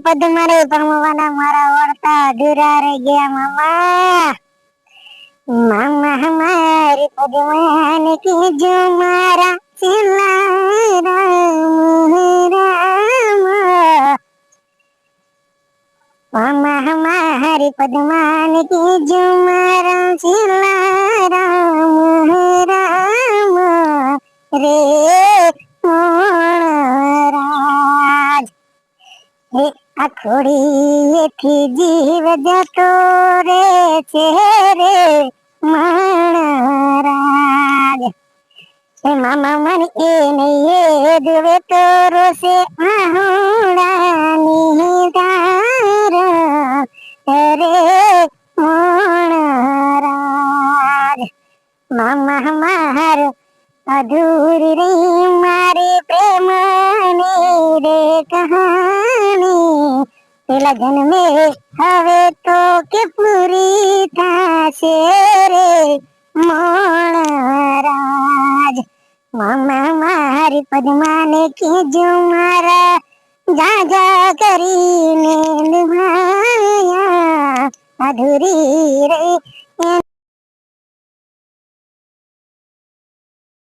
પદ્મારે પરમવાના મારા વર્તા અધૂરા રહી ગયા મામા. મામા મારી પદ્માને કીજો મારા છેલ્લા રામ રામ. મામા મારી પદ્માને કીજો મારા છેલ્લા રામ રામ રે રાજ. હે આખોડીએથી જીવ જતો રે છે રે મહારાજ. હે મામા મને એ નહીં એ દુવે તો રોશે આહુડાની ધાર રે મહારાજ. મામા મારો અધૂરી રહી મારી પ્રેમની રે કહાની. પેલા જન્મે હવે તો કે પૂરી થશે રે મહારાજ. મામા મારી પદ્માને કીજો મારા જાજા કરીને નિભાયા અધૂરી રે